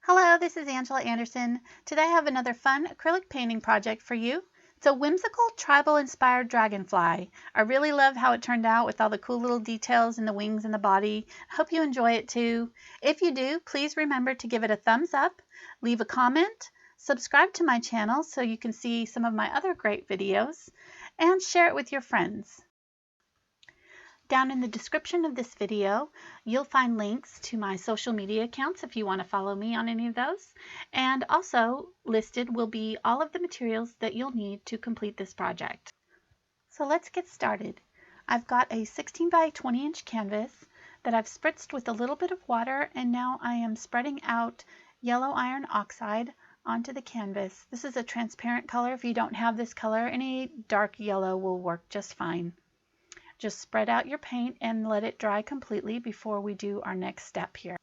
Hello, this is Angela Anderson. Today I have another fun acrylic painting project for you. It's a whimsical tribal inspired dragonfly. I really love how it turned out with all the cool little details in the wings and the body. I hope you enjoy it too. If you do, please remember to give it a thumbs up, leave a comment, subscribe to my channel so you can see some of my other great videos, and share it with your friends. Down in the description of this video, you'll find links to my social media accounts if you want to follow me on any of those. And also listed will be all of the materials that you'll need to complete this project. So let's get started. I've got a 16 by 20 inch canvas that I've spritzed with a little bit of water, and now I am spreading out yellow iron oxide onto the canvas. This is a transparent color. If you don't have this color, any dark yellow will work just fine. Just spread out your paint and let it dry completely before we do our next step here.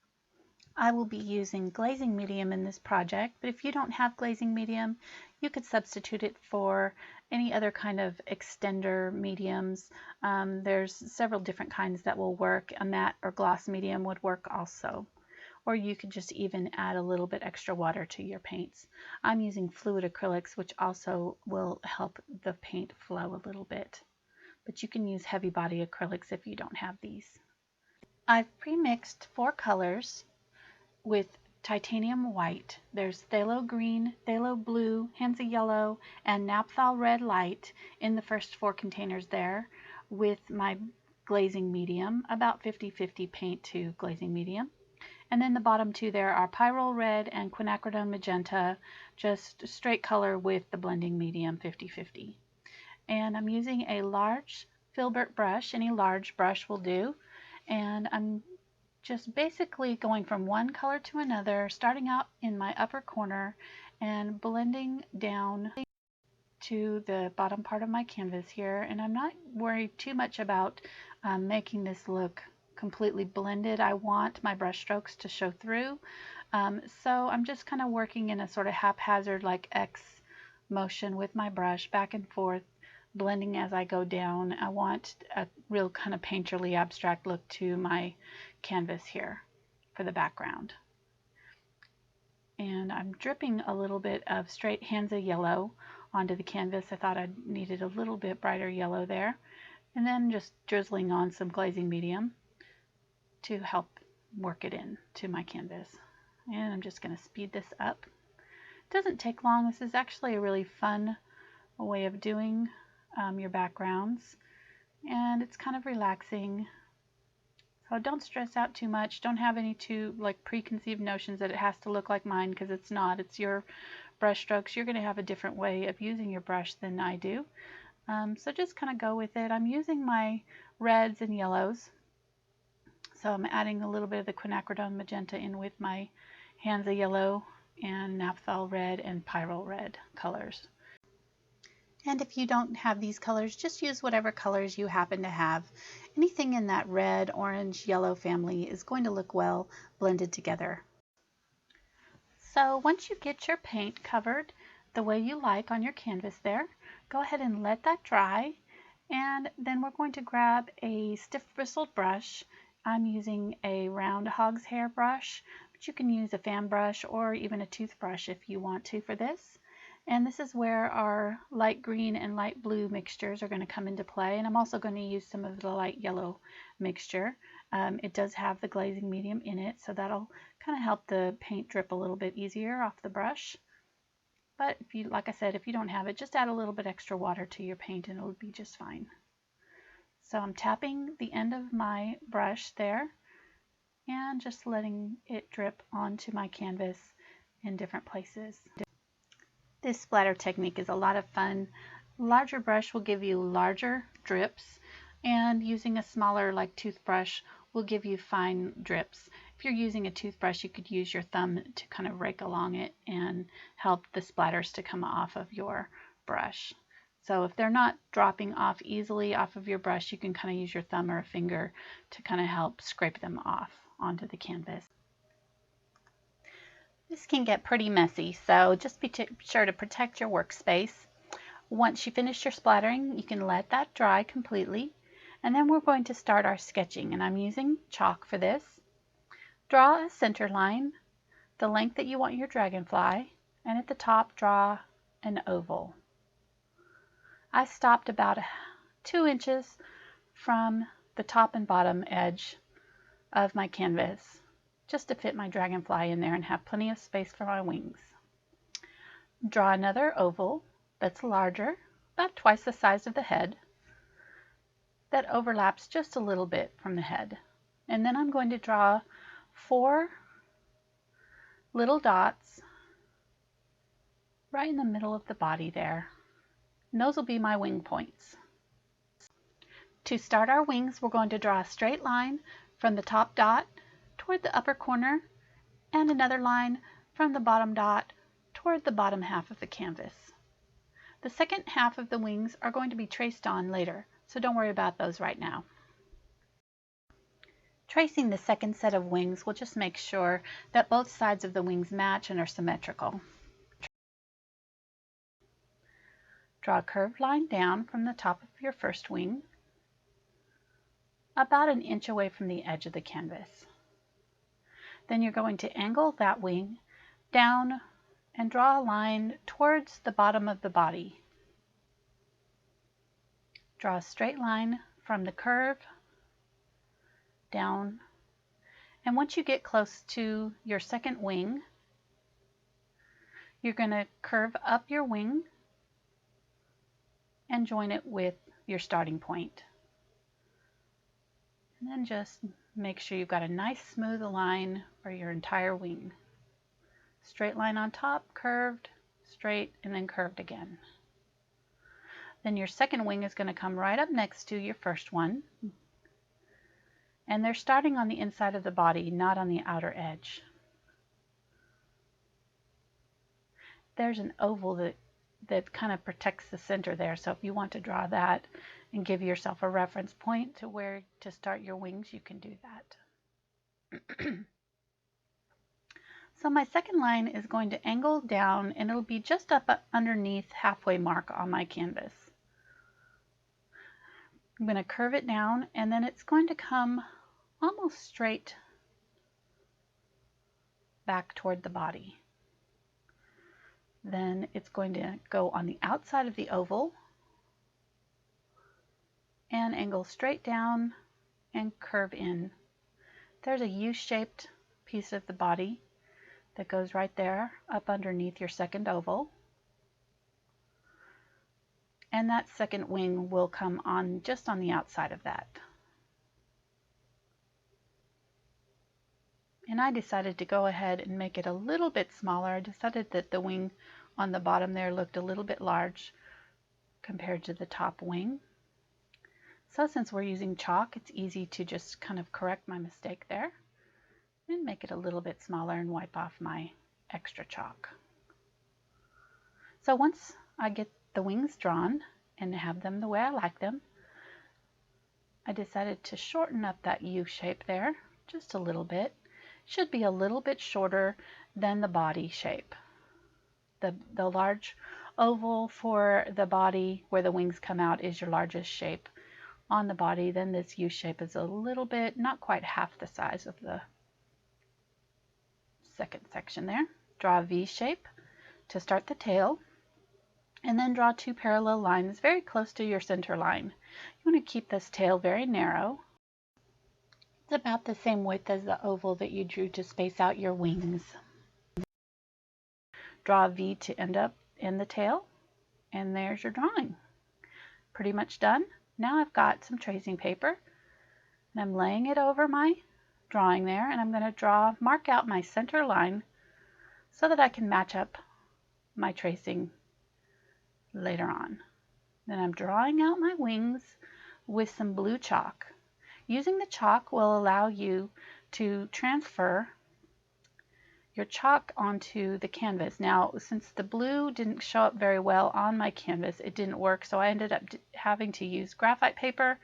I will be using glazing medium in this project, but if you don't have glazing medium, you could substitute it for any other kind of extender mediums. There's several different kinds that will work. A matte or gloss medium would work also. Or you could just even add a little bit extra water to your paints. I'm using fluid acrylics, which also will help the paint flow a little bit. But you can use heavy body acrylics if you don't have these. I've pre-mixed 4 colors with titanium white. There's Phthalo Green, Phthalo Blue, Hansa Yellow, and Naphthol Red Light in the first 4 containers there, with my glazing medium, about 50-50 paint to glazing medium. And then the bottom 2 there are Pyrrole Red and Quinacridone Magenta, just straight color with the blending medium, 50-50. And I'm using a large filbert brush. Any large brush will do. And I'm just basically going from one color to another, starting out in my upper corner and blending down to the bottom part of my canvas here. And I'm not worried too much about making this look completely blended. I want my brush strokes to show through. So I'm just kind of working in a sort of haphazard, like X motion with my brush back and forth, blending as I go down. I want a real kind of painterly abstract look to my canvas here for the background. And I'm dripping a little bit of straight Hansa Yellow onto the canvas. I thought I needed a little bit brighter yellow there. And then just drizzling on some glazing medium to help work it in to my canvas. And I'm just going to speed this up. It doesn't take long. This is actually a really fun way of doing your backgrounds, and it's kind of relaxing. So don't stress out too much. Don't have any too preconceived notions that it has to look like mine, because it's not. It's your brush strokes. You're going to have a different way of using your brush than I do. So just kind of go with it. I'm using my reds and yellows. So I'm adding a little bit of the Quinacridone Magenta in with my Hansa Yellow and Naphthol Red and Pyrrole Red colors. And if you don't have these colors, just use whatever colors you happen to have. Anything in that red, orange, yellow family is going to look well blended together. So once you get your paint covered the way you like on your canvas there, go ahead and let that dry. And then we're going to grab a stiff bristled brush. I'm using a round hog's hair brush, but you can use a fan brush or even a toothbrush if you want to for this. And this is where our light green and light blue mixtures are going to come into play. And I'm also going to use some of the light yellow mixture. It does have the glazing medium in it, so that'll kind of help the paint drip a little bit easier off the brush. But if you, like I said, if you don't have it, just add a little bit extra water to your paint and it'll be just fine. So I'm tapping the end of my brush there and just letting it drip onto my canvas in different places. This splatter technique is a lot of fun. Larger brush will give you larger drips, and using a smaller toothbrush will give you fine drips. If you're using a toothbrush, you could use your thumb to kind of rake along it and help the splatters to come off of your brush. So if they're not dropping off easily off of your brush, you can kind of use your thumb or a finger to kind of help scrape them off onto the canvas. This can get pretty messy, so just be sure to protect your workspace. Once you finish your splattering, you can let that dry completely, and then we're going to start our sketching, and I'm using chalk for this. Draw a center line the length that you want your dragonfly, and at the top draw an oval. I stopped about 2 inches from the top and bottom edge of my canvas just to fit my dragonfly in there and have plenty of space for my wings. Draw another oval that's larger, about twice the size of the head, that overlaps just a little bit from the head. And then I'm going to draw 4 little dots right in the middle of the body there. And those will be my wing points. To start our wings, we're going to draw a straight line from the top dot toward the upper corner and another line from the bottom dot toward the bottom half of the canvas. The second half of the wings are going to be traced on later, so don't worry about those right now. Tracing the second set of wings will just make sure that both sides of the wings match and are symmetrical. Draw a curved line down from the top of your first wing, about an inch away from the edge of the canvas. Then you're going to angle that wing down and draw a line towards the bottom of the body. Draw a straight line from the curve down, and once you get close to your second wing, you're going to curve up your wing and join it with your starting point. And then just make sure you've got a nice smooth line for your entire wing. Straight line on top, curved, straight, and then curved again. Then your second wing is going to come right up next to your first one. And they're starting on the inside of the body, not on the outer edge. There's an oval that kind of protects the center there, so if you want to draw that and give yourself a reference point to where to start your wings, you can do that. So my second line is going to angle down, and it'll be just up underneath halfway mark on my canvas. I'm going to curve it down, and then it's going to come almost straight back toward the body. Then it's going to go on the outside of the oval and angle straight down and curve in. There's a U-shaped piece of the body that goes right there up underneath your second oval. And that second wing will come on just on the outside of that. And I decided to go ahead and make it a little bit smaller. I decided that the wing on the bottom there looked a little bit large compared to the top wing. So since we're using chalk, it's easy to just kind of correct my mistake there and make it a little bit smaller and wipe off my extra chalk. So once I get the wings drawn and have them the way I like them, I decided to shorten up that U shape there just a little bit. Should be a little bit shorter than the body shape. The large oval for the body where the wings come out is your largest shape on the body. Then this U shape is a little bit, not quite half the size of the second section there. Draw a V shape to start the tail, and then draw 2 parallel lines very close to your center line. You want to keep this tail very narrow. It's about the same width as the oval that you drew to space out your wings. Draw a V to end up in the tail, and there's your drawing. Pretty much done. Now I've got some tracing paper, and I'm laying it over my drawing there, and I'm going to mark out my center line so that I can match up my tracing later on. Then I'm drawing out my wings with some blue chalk. Using the chalk will allow you to transfer your chalk onto the canvas. Now, since the blue didn't show up very well on my canvas, it didn't work, so I ended up having to use graphite paper.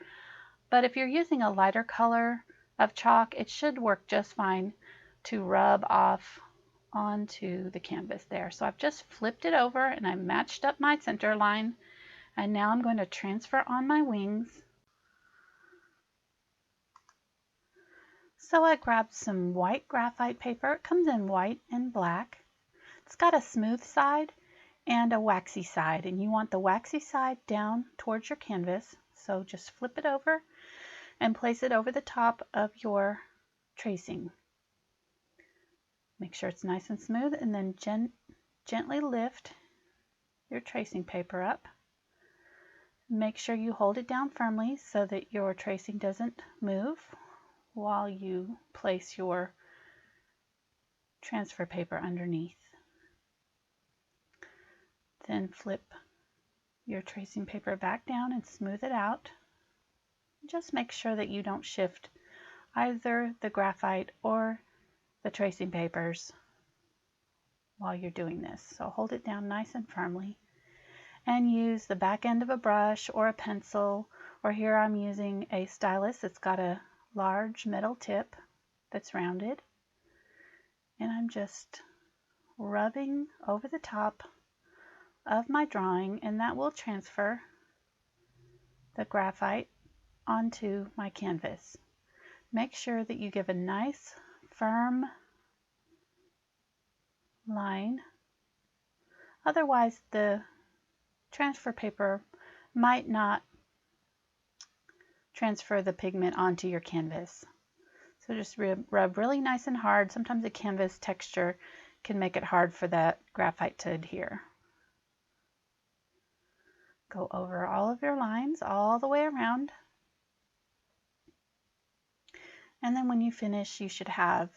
But if you're using a lighter color of chalk, it should work just fine to rub off onto the canvas there. So I've just flipped it over and I matched up my center line, and now I'm going to transfer on my wings. So I grabbed some white graphite paper. It comes in white and black. It's got a smooth side and a waxy side, and you want the waxy side down towards your canvas. So just flip it over and place it over the top of your tracing. Make sure it's nice and smooth, and then gently lift your tracing paper up. Make sure you hold it down firmly so that your tracing doesn't move while you place your transfer paper underneath. Then flip your tracing paper back down and smooth it out. Just make sure that you don't shift either the graphite or the tracing papers while you're doing this. So hold it down nice and firmly and use the back end of a brush or a pencil, or here I'm using a stylus that's got a large metal tip that's rounded, and I'm just rubbing over the top of my drawing, and that will transfer the graphite onto my canvas. Make sure that you give a nice firm line, otherwise the transfer paper might not transfer the pigment onto your canvas. So just rub really nice and hard. Sometimes the canvas texture can make it hard for that graphite to adhere. Go over all of your lines all the way around. And then when you finish, you should have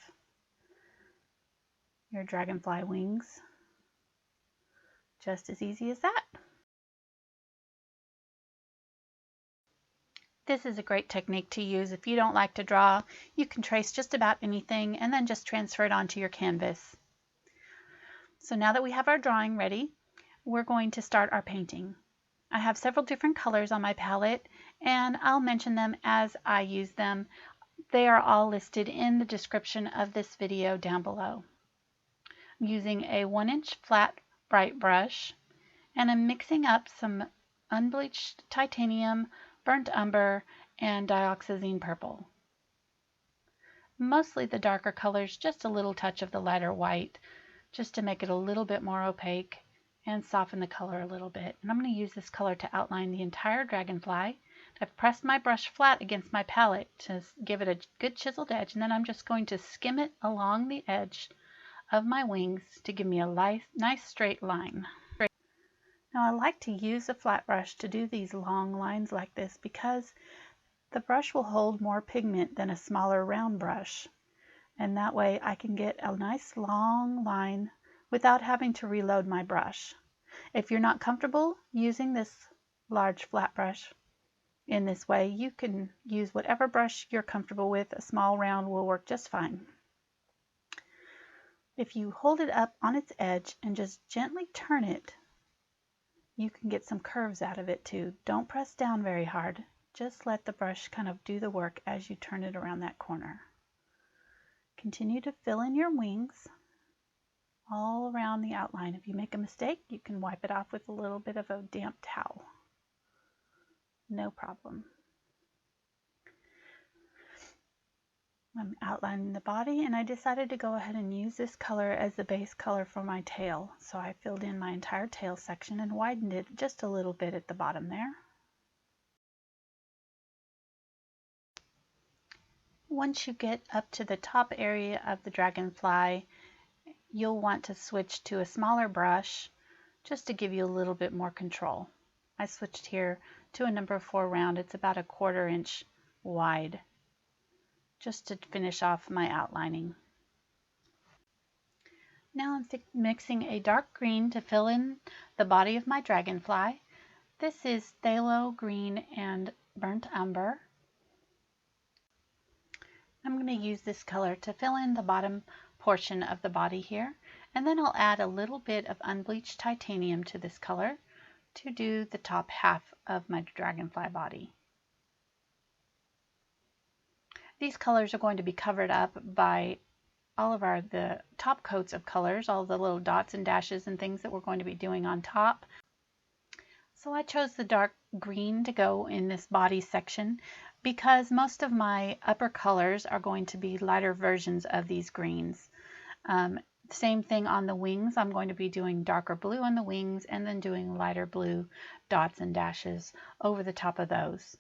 your dragonfly wings. Just as easy as that. This is a great technique to use if you don't like to draw. You can trace just about anything and then just transfer it onto your canvas. So now that we have our drawing ready, we're going to start our painting. I have several different colors on my palette, and I'll mention them as I use them. They are all listed in the description of this video down below. I'm using a 1-inch flat bright brush, and I'm mixing up some unbleached titanium, burnt umber, and dioxazine purple. Mostly the darker colors, just a little touch of the lighter white, just to make it a little bit more opaque and soften the color a little bit. And I'm going to use this color to outline the entire dragonfly. I've pressed my brush flat against my palette to give it a good chiseled edge, and then I'm just going to skim it along the edge of my wings to give me a nice straight line. Now I like to use a flat brush to do these long lines like this because the brush will hold more pigment than a smaller round brush, and that way I can get a nice long line without having to reload my brush. If you're not comfortable using this large flat brush in this way, you can use whatever brush you're comfortable with. A small round will work just fine. If you hold it up on its edge and just gently turn it, you can get some curves out of it too. Don't press down very hard. Just let the brush kind of do the work as you turn it around that corner. Continue to fill in your wings all around the outline. If you make a mistake, you can wipe it off with a little bit of a damp towel. No problem. I'm outlining the body, and I decided to go ahead and use this color as the base color for my tail. So I filled in my entire tail section and widened it just a little bit at the bottom there. Once you get up to the top area of the dragonfly, you'll want to switch to a smaller brush just to give you a little bit more control. I switched here to a number 4 round. It's about a 1/4 inch wide, just to finish off my outlining. Now I'm mixing a dark green to fill in the body of my dragonfly. This is Phthalo Green and Burnt Umber. I'm going to use this color to fill in the bottom portion of the body here, and then I'll add a little bit of unbleached titanium to this color to do the top half of my dragonfly body. These colors are going to be covered up by all of the top coats of colors, all the little dots and dashes and things that we're going to be doing on top. So I chose the dark green to go in this body section. because most of my upper colors are going to be lighter versions of these greens. Same thing on the wings. I'm going to be doing darker blue on the wings and then doing lighter blue dots and dashes over the top of those.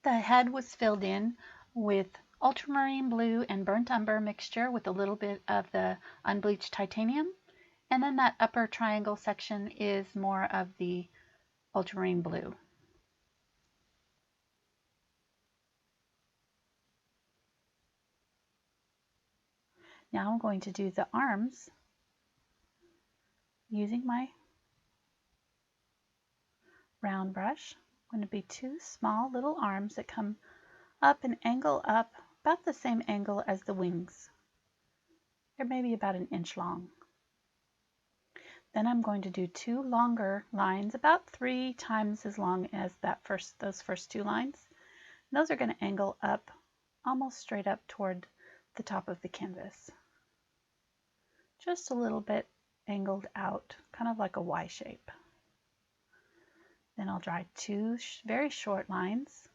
The head was filled in with ultramarine blue and burnt umber mixture with a little bit of the unbleached titanium. And then that upper triangle section is more of the ultramarine blue. Now I'm going to do the arms using my round brush. I'm going to be two small little arms that come up and angle up about the same angle as the wings. They're maybe about an inch long. Then I'm going to do two longer lines, about 3 times as long as those first two lines. And those are going to angle up almost straight up toward the top of the canvas. Just a little bit angled out, kind of like a Y shape. Then I'll draw two very short lines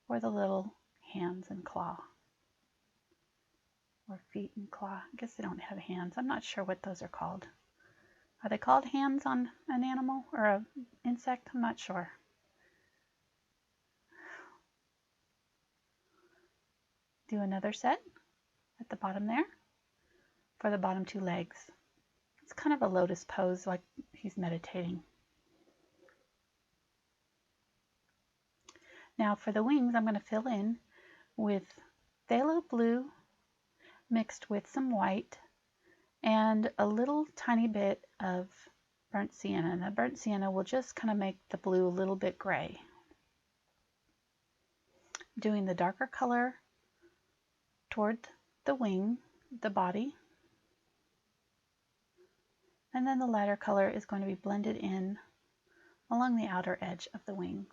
for the little hands and claw, or feet and claw. I guess they don't have hands. I'm not sure what those are called. Are they called hands on an animal or an insect? I'm not sure. Do another set at the bottom there for the bottom two legs. It's kind of a lotus pose, like he's meditating. Now for the wings, I'm going to fill in with phthalo blue mixed with some white and a little tiny bit of burnt sienna. And the burnt sienna will just kind of make the blue a little bit gray. Doing the darker color toward the wing, the body, and then the lighter color is going to be blended in along the outer edge of the wing.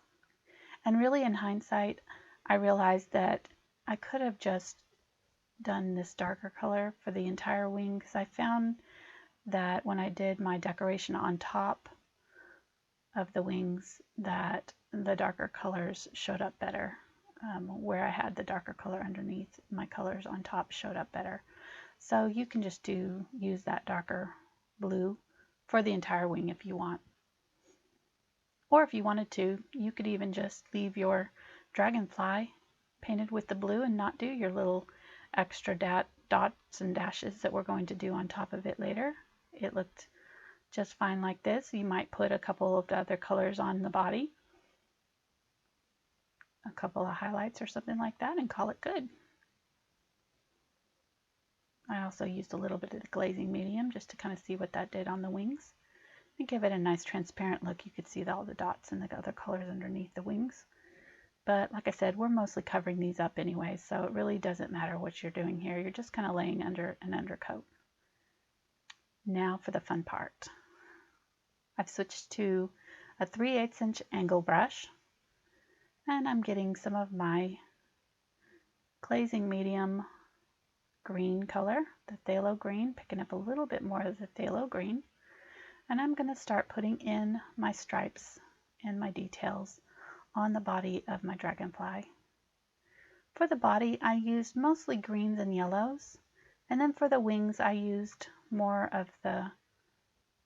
And really, in hindsight, I realized that I could have just done this darker color for the entire wing, because I found that when I did my decoration on top of the wings, that the darker colors showed up better. Where I had the darker color underneath, my colors on top showed up better. So you can just use that darker blue for the entire wing if you want. Or if you wanted to, you could even just leave your dragonfly painted with the blue and not do your little extra dots and dashes that we're going to do on top of it later. It looked just fine like this. You might put a couple of the other colors on the body, a couple of highlights or something like that, and call it good. I also used a little bit of the glazing medium just to kind of see what that did on the wings. And give it a nice transparent look. You could see all the dots and the other colors underneath the wings. But like I said, we're mostly covering these up anyway, so it really doesn't matter what you're doing here. You're just kind of laying under an undercoat. Now for the fun part. I've switched to a 3/8 inch angle brush, and I'm getting some of my glazing medium green color, the phthalo green, picking up a little bit more of the phthalo green. And I'm going to start putting in my stripes and my details on the body of my dragonfly. For the body, I used mostly greens and yellows. And then for the wings, I used more of the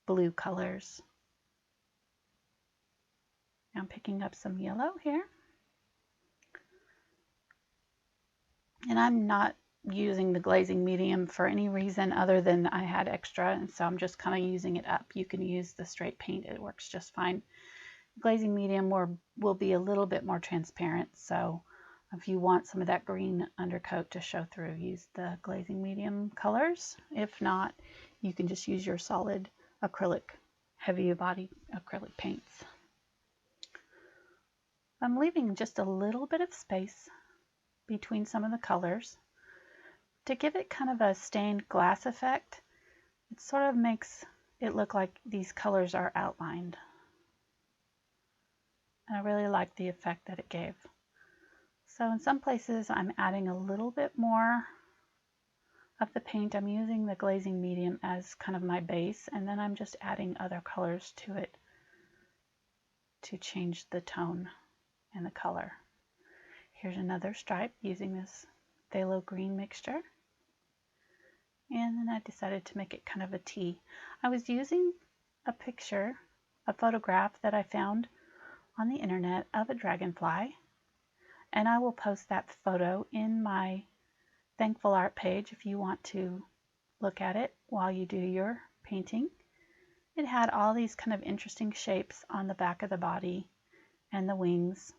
blue colors. Now I'm picking up some yellow here. And I'm not using the glazing medium for any reason other than I had extra, and so I'm just kind of using it up. You can use the straight paint, it works just fine. Glazing medium will be a little bit more transparent, so if you want some of that green undercoat to show through, use the glazing medium colors. If not, you can just use your solid acrylic, heavy body acrylic paints. I'm leaving just a little bit of space between some of the colors to give it kind of a stained glass effect. It sort of makes it look like these colors are outlined. And I really like the effect that it gave. So in some places I'm adding a little bit more of the paint. I'm using the glazing medium as kind of my base, and then I'm just adding other colors to it to change the tone and the color. Here's another stripe using this Phthalo Green mixture. And then I decided to make it kind of a T. I was using a picture, a photograph that I found on the internet of a dragonfly, and I will post that photo in my Thankful Art page if you want to look at it while you do your painting. It had all these kind of interesting shapes on the back of the body and the wings.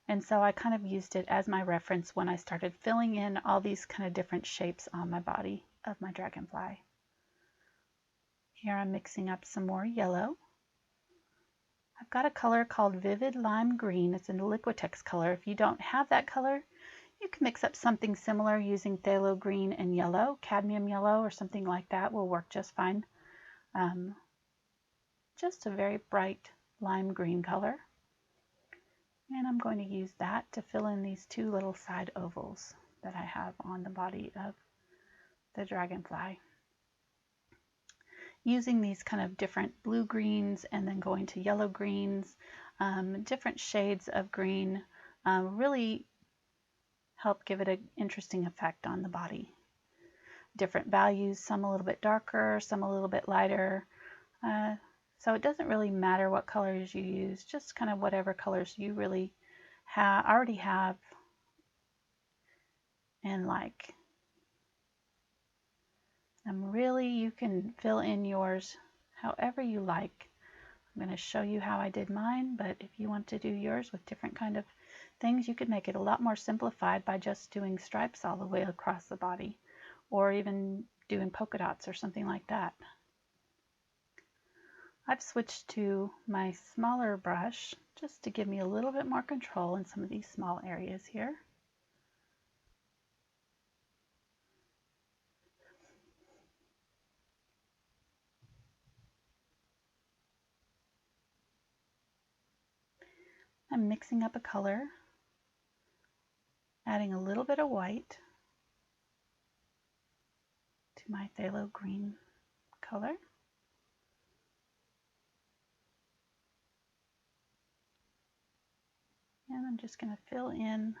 And so I kind of used it as my reference when I started filling in all these kind of different shapes on my body of my dragonfly. Here I'm mixing up some more yellow. I've got a color called Vivid Lime Green. It's a Liquitex color. If you don't have that color, you can mix up something similar using Phthalo Green and yellow. Cadmium yellow or something like that will work just fine. Just a very bright lime green color. And I'm going to use that to fill in these two little side ovals that I have on the body of the dragonfly. Using these kind of different blue greens and then going to yellow greens, different shades of green really help give it an interesting effect on the body. Different values, some a little bit darker, some a little bit lighter. So it doesn't really matter what colors you use, just kind of whatever colors you really already have and like. Really, you can fill in yours however you like. I'm going to show you how I did mine, but if you want to do yours with different kind of things, you could make it a lot more simplified by just doing stripes all the way across the body, or even doing polka dots or something like that. I've switched to my smaller brush just to give me a little bit more control in some of these small areas here. I'm mixing up a color, adding a little bit of white to my Phthalo Green color. And I'm just going to fill in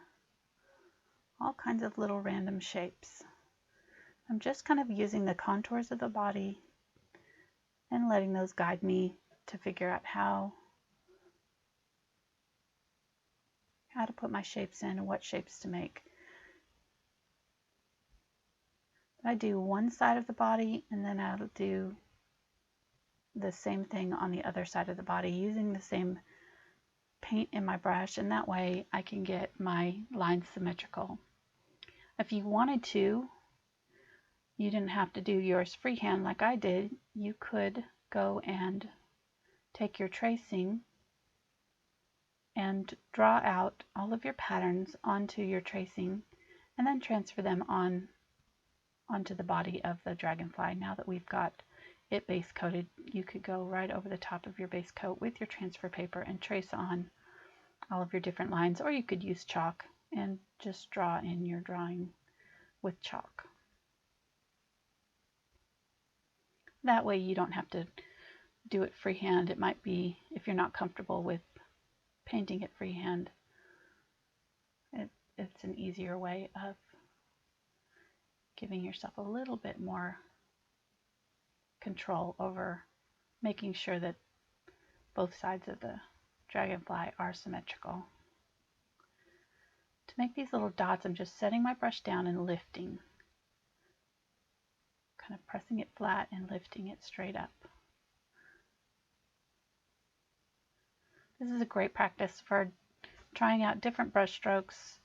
all kinds of little random shapes. I'm just kind of using the contours of the body and letting those guide me to figure out how to put my shapes in and what shapes to make. I do one side of the body and then I'll do the same thing on the other side of the body using the same paint in my brush, and that way I can get my lines symmetrical. If you wanted to, you didn't have to do yours freehand like I did. You could go and take your tracing and draw out all of your patterns onto your tracing and then transfer them onto the body of the dragonfly. Now that we've got it base coated, you could go right over the top of your base coat with your transfer paper and trace on all of your different lines, or you could use chalk and just draw in your drawing with chalk. That way you don't have to do it freehand. It might be, if you're not comfortable with painting it freehand, it's an easier way of giving yourself a little bit more control over making sure that both sides of the dragonfly are symmetrical. To make these little dots, I'm just setting my brush down and lifting, kind of pressing it flat and lifting it straight up. This is a great practice for trying out different brush strokes.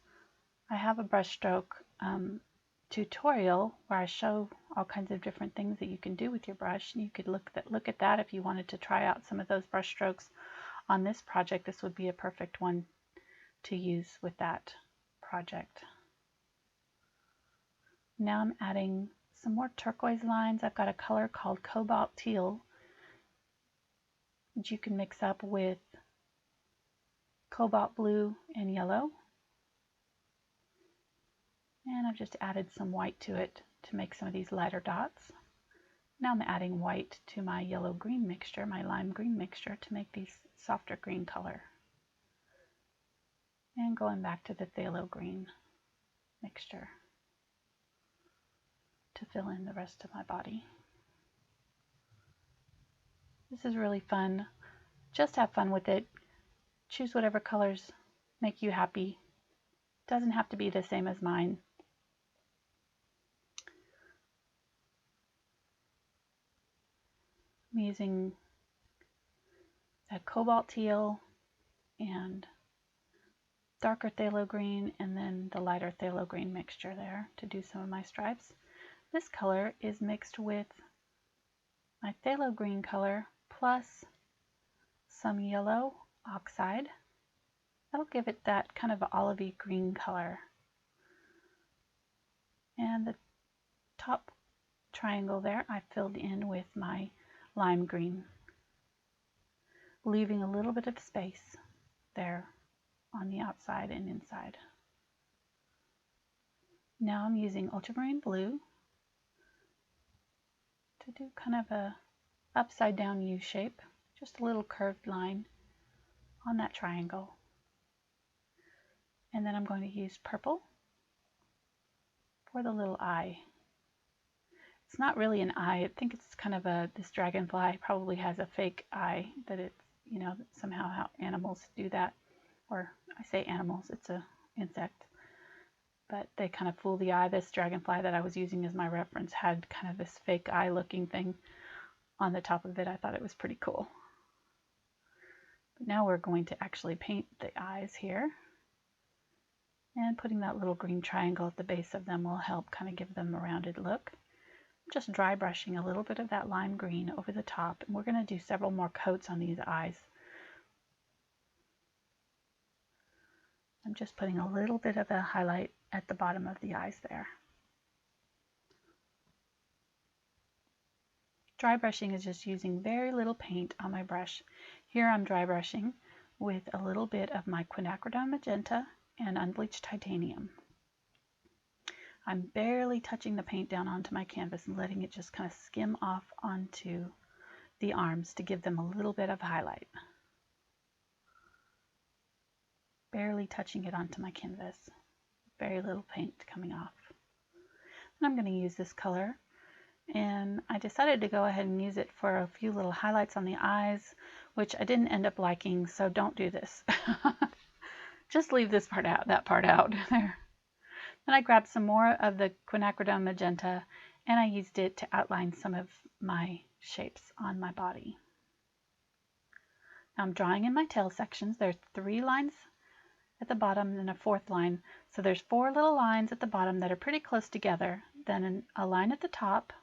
I have a brush stroke tutorial where I show all kinds of different things that you can do with your brush. You could look at that if you wanted to try out some of those brush strokes on this project. This would be a perfect one to use with that project. Now I'm adding some more turquoise lines. I've got a color called Cobalt Teal, which you can mix up with Cobalt Blue and yellow. And I've just added some white to it to make some of these lighter dots. Now I'm adding white to my yellow-green mixture, my lime-green mixture, to make these softer green color. And going back to the Phthalo Green mixture to fill in the rest of my body. This is really fun. Just have fun with it. Choose whatever colors make you happy. Doesn't have to be the same as mine. I'm using a cobalt teal and darker phthalo green and then the lighter phthalo green mixture there to do some of my stripes. This color is mixed with my phthalo green color plus some yellow oxide. That'll give it that kind of olivey green color. And the top triangle there I filled in with my lime green, leaving a little bit of space there on the outside and inside. Now I'm using ultramarine blue to do kind of a upside down U shape, just a little curved line on that triangle. And then I'm going to use purple for the little eye. It's not really an eye. I think it's kind of this dragonfly probably has a fake eye that it's, somehow how animals do that. Or I say animals, it's an insect. But they kind of fool the eye. This dragonfly that I was using as my reference had kind of this fake eye looking thing on the top of it. I thought it was pretty cool. But now we're going to actually paint the eyes here. And putting that little green triangle at the base of them will help kind of give them a rounded look. I'm just dry brushing a little bit of that lime green over the top, and we're going to do several more coats on these eyes. I'm just putting a little bit of a highlight at the bottom of the eyes there. Dry brushing is just using very little paint on my brush. Here I'm dry brushing with a little bit of my Quinacridone Magenta and unbleached titanium. I'm barely touching the paint down onto my canvas and letting it just kind of skim off onto the arms to give them a little bit of highlight. Barely touching it onto my canvas. Very little paint coming off. And I'm going to use this color, and I decided to go ahead and use it for a few little highlights on the eyes, which I didn't end up liking, so don't do this. Just leave this part out, that part out there. Then I grabbed some more of the Quinacridone Magenta and I used it to outline some of my shapes on my body. Now I'm drawing in my tail sections. There's 3 lines at the bottom and a 4th line. So there's 4 little lines at the bottom that are pretty close together. Then a line at the top,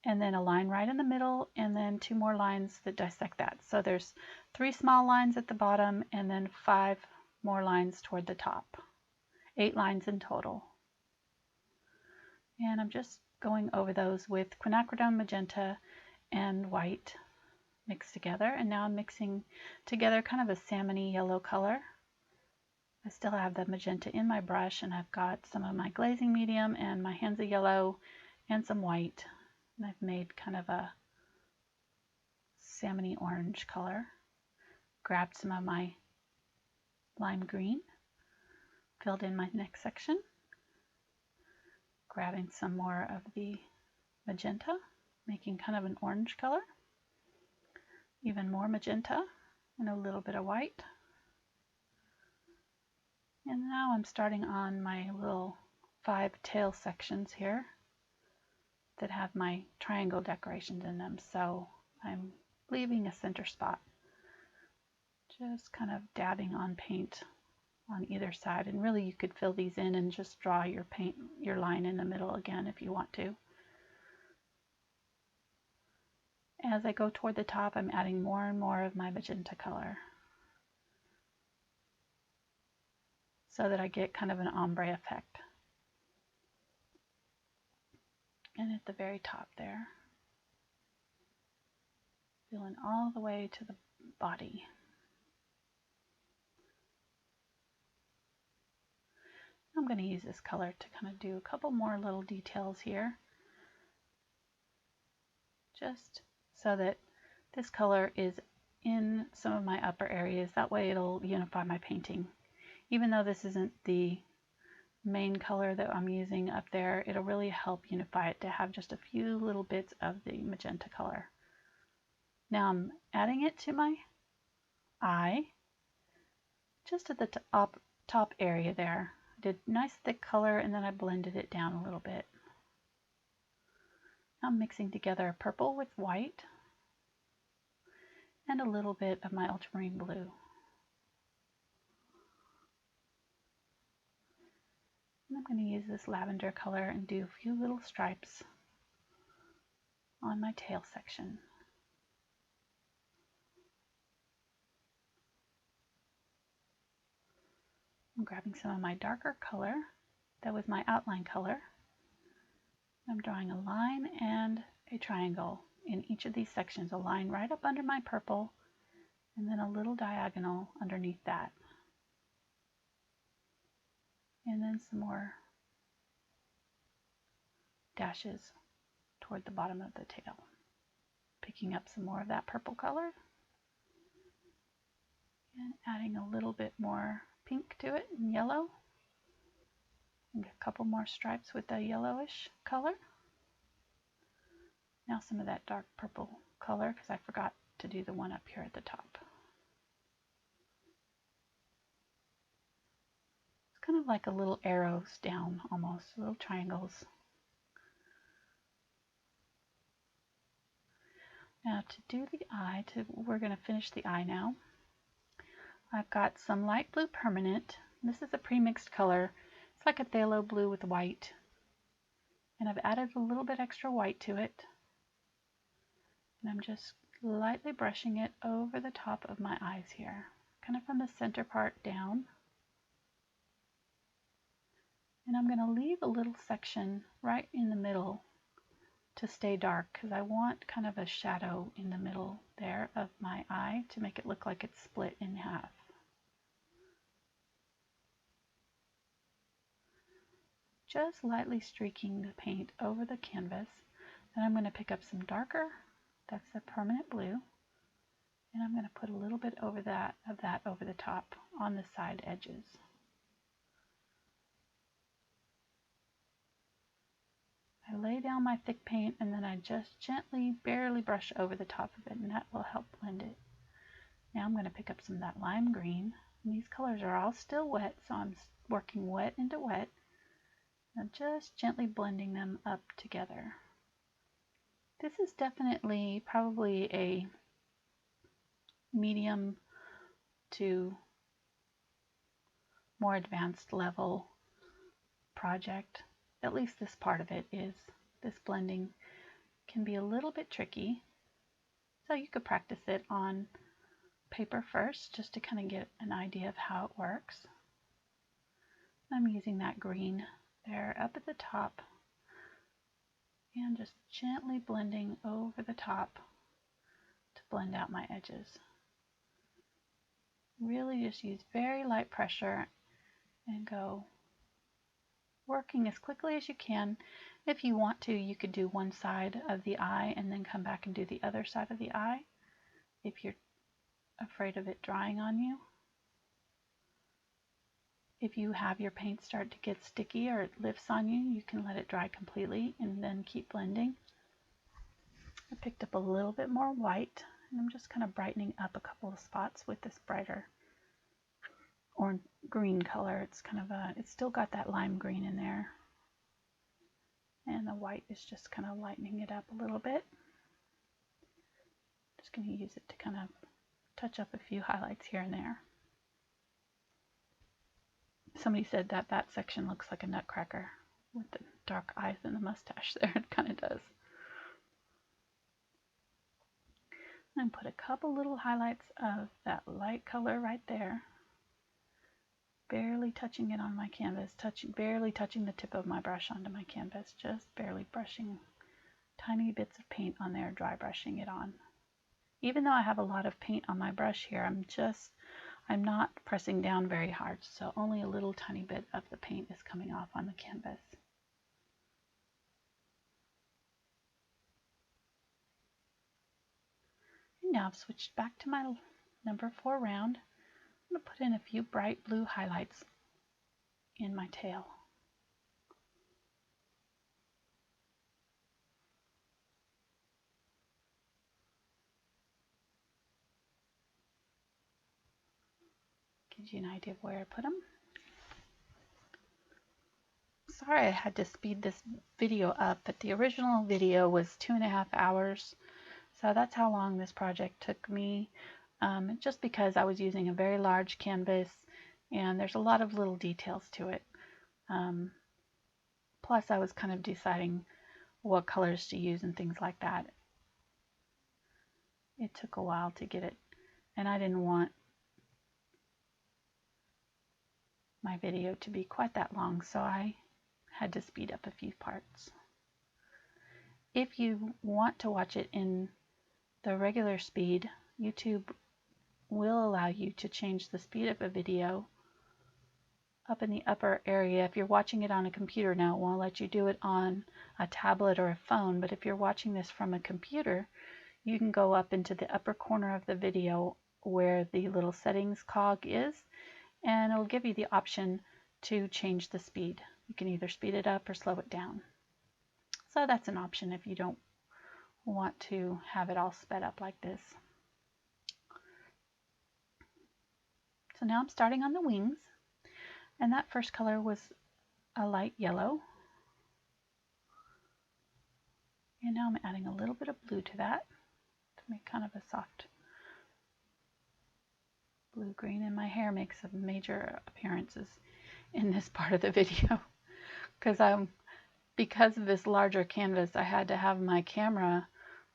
and then a line right in the middle, and then 2 more lines that dissect that. So there's 3 small lines at the bottom and then 5 more lines toward the top. 8 lines in total. And I'm just going over those with Quinacridone Magenta and white mixed together. And now I'm mixing together kind of a salmon-y yellow color. I still have the magenta in my brush, and I've got some of my glazing medium and my Hansa Yellow and some white. And I've made kind of a salmon-y orange color. Grabbed some of my lime green, filled in my next section, grabbing some more of the magenta, making kind of an orange color, even more magenta, and a little bit of white. And now I'm starting on my little 5 tail sections here that have my triangle decorations in them. So I'm leaving a center spot, just kind of dabbing on paint on either side. And really you could fill these in and just draw your paint, your line in the middle again if you want to. As I go toward the top, I'm adding more and more of my magenta color so that I get kind of an ombre effect. And at the very top there, filling all the way to the body. I'm going to use this color to kind of do a couple more little details here. just so that this color is in some of my upper areas. That way it'll unify my painting. Even though this isn't the main color that I'm using up there, it'll really help unify it to have just a few little bits of the magenta color. Now I'm adding it to my eye, just at the top area there. I did nice thick color and then I blended it down a little bit. Now I'm mixing together purple with white and a little bit of my ultramarine blue. And I'm going to use this lavender color and do a few little stripes on my tail section. I'm grabbing some of my darker color that was my outline color. I'm drawing a line and a triangle in each of these sections, a line right up under my purple and then a little diagonal underneath that. And then some more dashes toward the bottom of the tail. Picking up some more of that purple color and adding a little bit more pink to it and yellow. And a couple more stripes with the yellowish color. Now some of that dark purple color because I forgot to do the one up here at the top. It's kind of like a little arrows down almost, little triangles. Now to do the eye, we're going to finish the eye now. I've got some light blue permanent. This is a pre-mixed color. It's like a phthalo blue with white. And I've added a little bit extra white to it. And I'm just lightly brushing it over the top of my eyes here, kind of from the center part down. And I'm going to leave a little section right in the middle to stay dark because I want kind of a shadow in the middle there of my eye to make it look like it's split in half. Just lightly streaking the paint over the canvas. Then I'm going to pick up some darker, that's the permanent blue, and I'm going to put a little bit over that over the top on the side edges. I lay down my thick paint and then I just gently, barely brush over the top of it, and that will help blend it. Now I'm going to pick up some of that lime green. And these colors are all still wet, so I'm working wet into wet. I'm just gently blending them up together. This is definitely probably a medium to more advanced level project. At least this part of it is. This blending can be a little bit tricky. So you could practice it on paper first just to kind of get an idea of how it works. I'm using that green there up at the top and just gently blending over the top to blend out my edges. Really just use very light pressure and go working as quickly as you can. If you want to, you could do one side of the eye and then come back and do the other side of the eye if you're afraid of it drying on you. If you have your paint start to get sticky or it lifts on you, you can let it dry completely and then keep blending. I picked up a little bit more white and I'm just kind of brightening up a couple of spots with this brighter or green color. It's kind of it's still got that lime green in there. And the white is just kind of lightening it up a little bit. Just going to use it to kind of touch up a few highlights here and there. Somebody said that that section looks like a nutcracker with the dark eyes and the mustache there. It kind of does. And put a couple little highlights of that light color right there. Barely touching it on my canvas, barely touching the tip of my brush onto my canvas, just barely brushing tiny bits of paint on there, dry brushing it on. Even though I have a lot of paint on my brush here, I'm not pressing down very hard, so only a little tiny bit of the paint is coming off on the canvas. now I've switched back to my number 4 round. I'm going to put in a few bright blue highlights in my tail. Gives you an idea of where I put them. Sorry I had to speed this video up, but the original video was 2.5 hours. So that's how long this project took me, just because I was using a very large canvas and there's a lot of little details to it. Plus I was kind of deciding what colors to use and things like that. It took a while to get it, and I didn't want my video to be quite that long, so I had to speed up a few parts. If you want to watch it in the regular speed, YouTube will allow you to change the speed of a video up in the upper area. If you're watching it on a computer now, it won't let you do it on a tablet or a phone, but if you're watching this from a computer, you can go up into the upper corner of the video where the little settings cog is, and it'll give you the option to change the speed. You can either speed it up or slow it down. So that's an option if you don't want to have it all sped up like this. So now I'm starting on the wings, and that first color was a light yellow. And now I'm adding a little bit of blue to that to make kind of a soft blue-green, and my hair makes a major appearances in this part of the video because of this larger canvas, I had to have my camera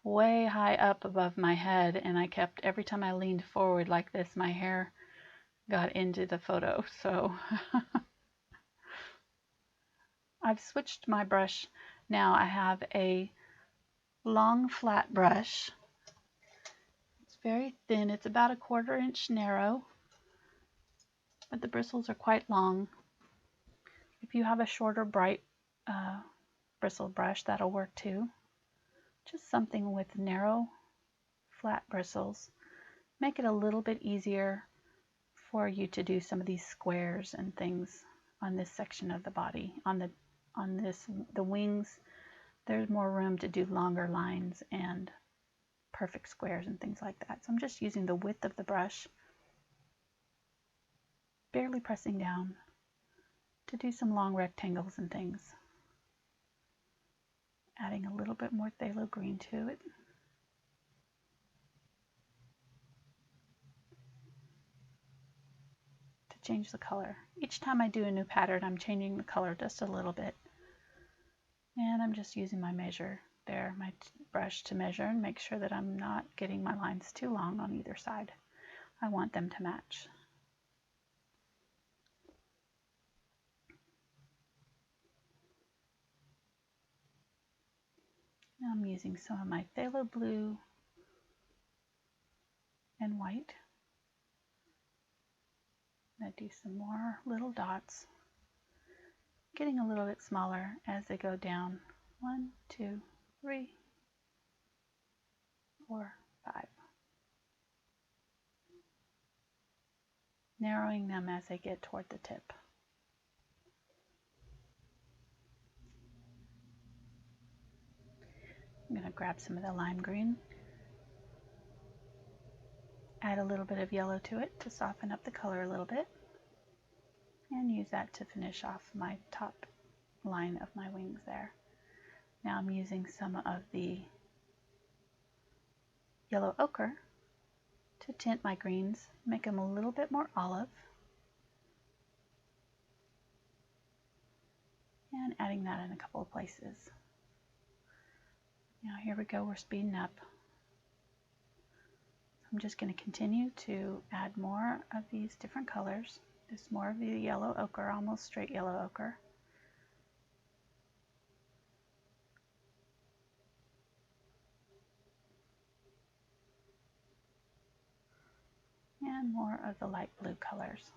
way high up above my head, and I kept, every time I leaned forward like this, my hair got into the photo. So I've switched my brush now. I have a long flat brush. It's very thin. It's about a 1/4 inch narrow, but the bristles are quite long. If you have a shorter bright bristle brush, that'll work too. Just something with narrow flat bristles. Make it a little bit easier for you to do some of these squares and things on this section of the body. On the wings, there's more room to do longer lines and perfect squares and things like that. So I'm just using the width of the brush, barely pressing down to do some long rectangles and things. Adding a little bit more phthalo green to it. To change the color. Each time I do a new pattern, I'm changing the color just a little bit. And I'm just using my measure there, my brush, to measure and make sure that I'm not getting my lines too long on either side. I want them to match. Now I'm using some of my Phthalo Blue and white. I do some more little dots, getting a little bit smaller as they go down. 1, 2, 3, 4, 5. Narrowing them as they get toward the tip. I'm going to grab some of the lime green, add a little bit of yellow to it to soften up the color a little bit, and use that to finish off my top line of my wings there. Now I'm using some of the yellow ochre to tint my greens, make them a little bit more olive, and adding that in a couple of places. Now here we go, we're speeding up. I'm just going to continue to add more of these different colors. There's more of the yellow ochre, almost straight yellow ochre. And more of the light blue colors.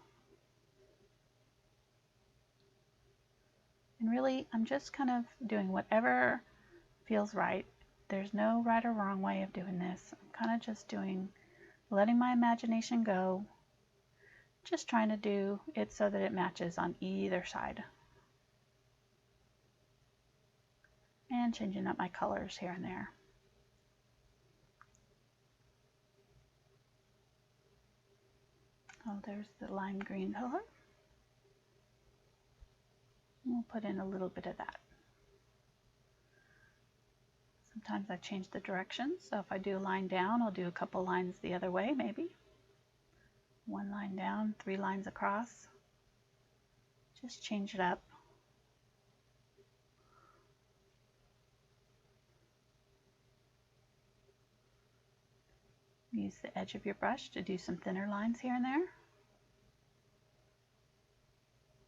And really, I'm just kind of doing whatever feels right. There's no right or wrong way of doing this. I'm kind of just letting my imagination go, just trying to do it so that it matches on either side. And changing up my colors here and there. Oh, there's the lime green color. We'll put in a little bit of that. Sometimes I change the direction, so if I do a line down, I'll do a couple lines the other way, maybe. One line down, 3 lines across. Just change it up. Use the edge of your brush to do some thinner lines here and there.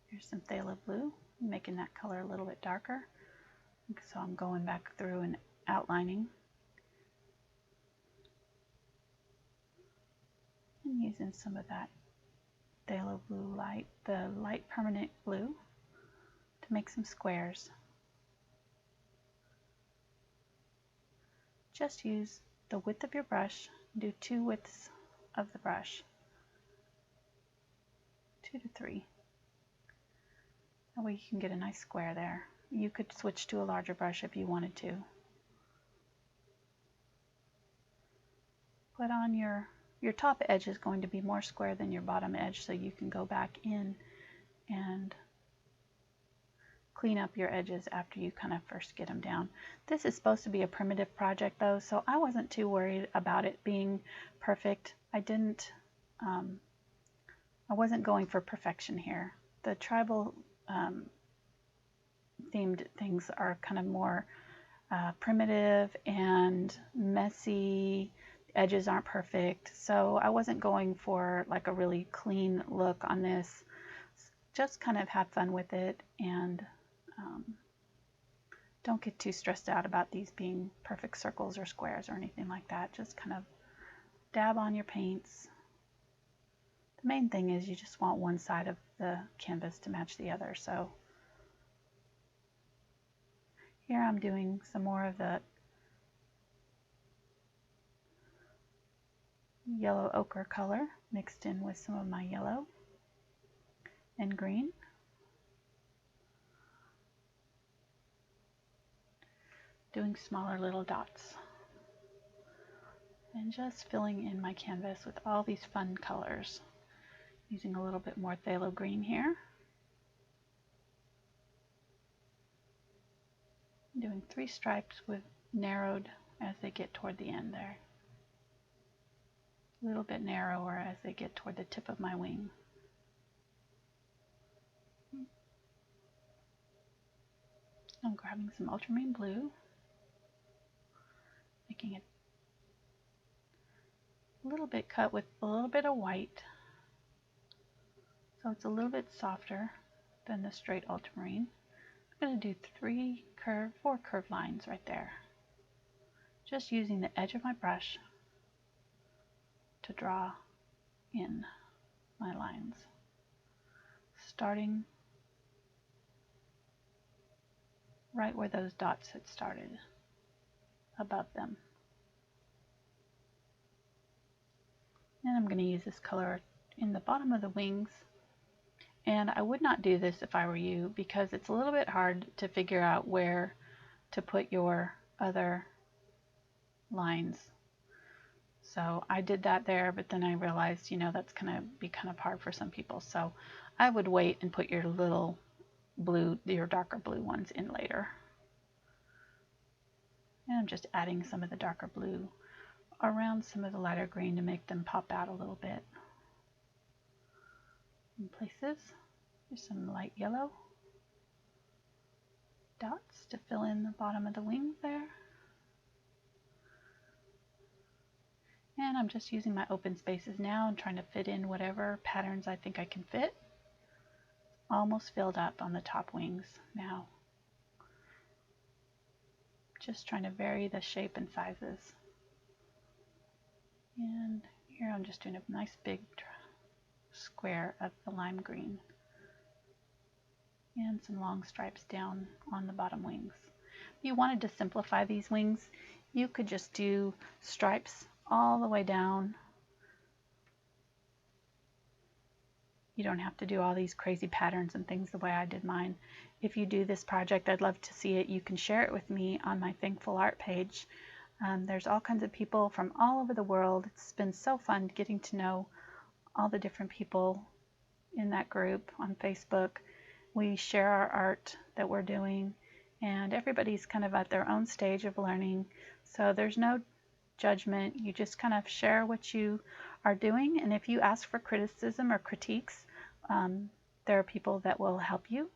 Here's some Phthalo Blue, making that color a little bit darker. So I'm going back through and outlining. And using some of that Phthalo Blue light, the light permanent blue, to make some squares. Just use the width of your brush, do 2 widths of the brush, 2 to 3. That way you can get a nice square there. You could switch to a larger brush if you wanted to. Put on your top edge is going to be more square than your bottom edge, so you can go back in and clean up your edges after you kind of first get them down. This is supposed to be a primitive project though, so I wasn't too worried about it being perfect. I wasn't going for perfection here. The tribal themed things are kind of more primitive and messy. Edges aren't perfect, so I wasn't going for like a really clean look on this. Just kind of have fun with it, and don't get too stressed out about these being perfect circles or squares or anything like that. Just kind of dab on your paints. The main thing is you just want one side of the canvas to match the other. So here I'm doing some more of the yellow ochre color mixed in with some of my yellow and green. Doing smaller little dots. And just filling in my canvas with all these fun colors. Using a little bit more Phthalo Green here. Doing 3 stripes with narrowed as they get toward the end there. A little bit narrower as they get toward the tip of my wing. I'm grabbing some ultramarine blue, making it a little bit cut with a little bit of white, so it's a little bit softer than the straight ultramarine. I'm going to do 4 curved lines right there, just using the edge of my brush to draw in my lines, starting right where those dots had started, above them. And I'm going to use this color in the bottom of the wings. And I would not do this if I were you, because it's a little bit hard to figure out where to put your other lines. So I did that there, but then I realized, you know, that's going to be kind of hard for some people. So I would wait and put your little blue, your darker blue ones in later. And I'm just adding some of the darker blue around some of the lighter green to make them pop out a little bit. In places, there's some light yellow dots to fill in the bottom of the wings there. And I'm just using my open spaces now and trying to fit in whatever patterns I think I can fit. Almost filled up on the top wings now. Just trying to vary the shape and sizes. And here I'm just doing a nice big square of the lime green. And some long stripes down on the bottom wings. If you wanted to simplify these wings, you could just do stripes all the way down. You don't have to do all these crazy patterns and things the way I did mine. If you do this project, I'd love to see it. You can share it with me on my Thankful Art page. There's all kinds of people from all over the world. It's been so fun getting to know all the different people in that group on Facebook. We share our art that we're doing, and everybody's kind of at their own stage of learning. So there's no judgment. You just kind of share what you are doing, and if you ask for criticism or critiques, there are people that will help you.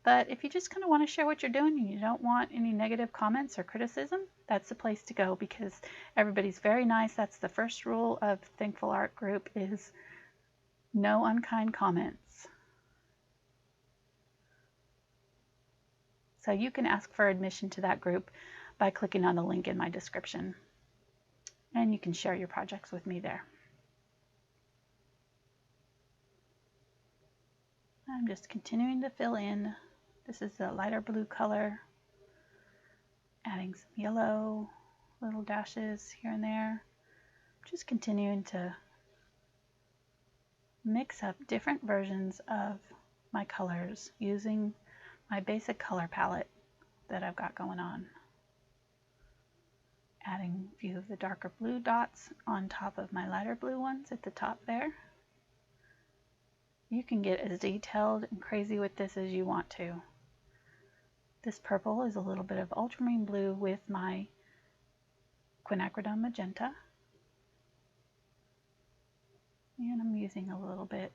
But if you just kind of want to share what you're doing and you don't want any negative comments or criticism, that's the place to go, because everybody's very nice. That's the first rule of Thankful Art Group, is no unkind comments. So you can ask for admission to that group by clicking on the link in my description, and you can share your projects with me there. I'm just continuing to fill in. This is a lighter blue color, adding some yellow, little dashes here and there. Just continuing to mix up different versions of my colors using my basic color palette that I've got going on. Adding a few of the darker blue dots on top of my lighter blue ones at the top there. You can get as detailed and crazy with this as you want to. This purple is a little bit of ultramarine blue with my Quinacridone Magenta. And I'm using a little bit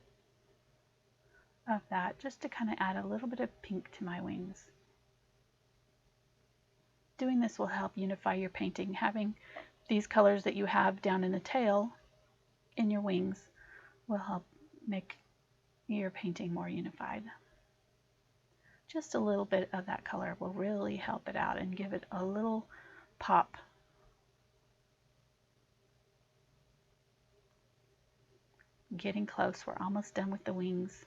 of that just to kind of add a little bit of pink to my wings. Doing this will help unify your painting. Having these colors that you have down in the tail in your wings will help make your painting more unified. Just a little bit of that color will really help it out and give it a little pop. Getting close. We're almost done with the wings.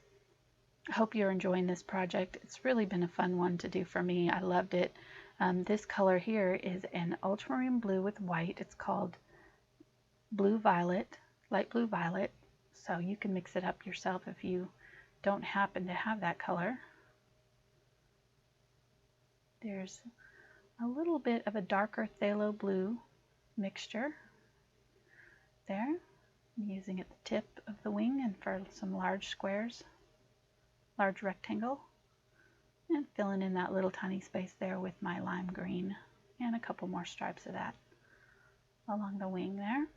I hope you're enjoying this project. It's really been a fun one to do for me. I loved it. This color here is an ultramarine blue with white. It's called Blue Violet, light blue violet. So you can mix it up yourself if you don't happen to have that color. There's a little bit of a darker phthalo blue mixture there. I'm using at the tip of the wing and for some large squares, large rectangle, and filling in that little tiny space there with my lime green and a couple more stripes of that along the wing there.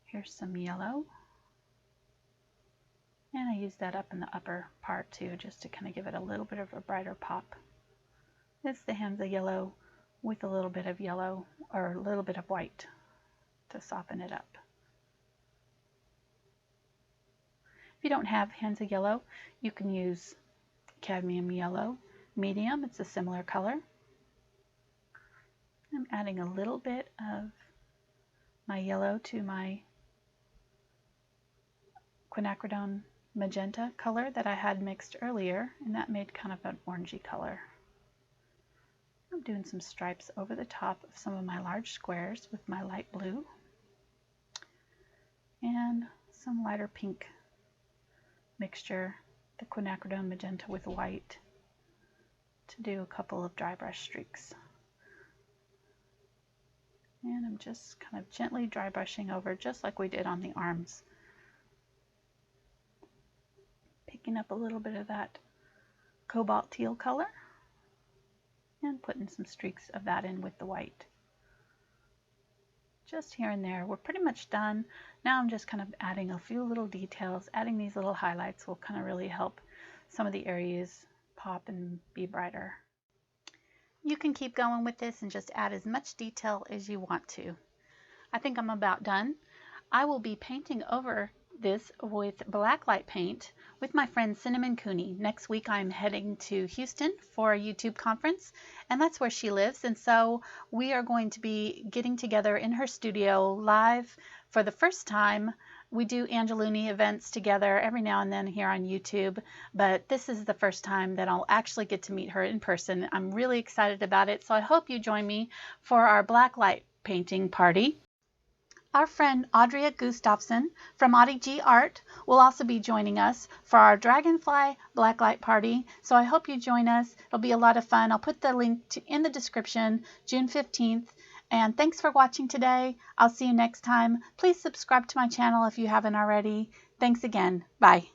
Here's some yellow, and I use that up in the upper part too, just to kind of give it a little bit of a brighter pop. It's the Hansa Yellow with a little bit of yellow or a little bit of white to soften it up. If you don't have Hansa Yellow, you can use Cadmium Yellow Medium. It's a similar color. I'm adding a little bit of my yellow to my Quinacridone Magenta color that I had mixed earlier, and that made kind of an orangey color. I'm doing some stripes over the top of some of my large squares with my light blue and some lighter pink mixture, the Quinacridone Magenta with white, to do a couple of dry brush streaks. And I'm just kind of gently dry brushing over, just like we did on the arms. Picking up a little bit of that cobalt teal color and putting some streaks of that in with the white. Just here and there. We're pretty much done. Now I'm just kind of adding a few little details. Adding these little highlights will kind of really help some of the areas pop and be brighter. You can keep going with this and just add as much detail as you want to. I think I'm about done. I will be painting over this with black light paint with my friend Cinnamon Cooney. Next week I'm heading to Houston for a YouTube conference, and that's where she lives, and so we are going to be getting together in her studio live for the first time. We do Angeluni events together every now and then here on YouTube, but this is the first time that I'll actually get to meet her in person. I'm really excited about it, so I hope you join me for our black light painting party. Our friend Audria Gustafson from Audie G Art will also be joining us for our Dragonfly Blacklight Party, so I hope you join us. It'll be a lot of fun. I'll put the link in the description, June 15th. And thanks for watching today. I'll see you next time. Please subscribe to my channel if you haven't already. Thanks again. Bye.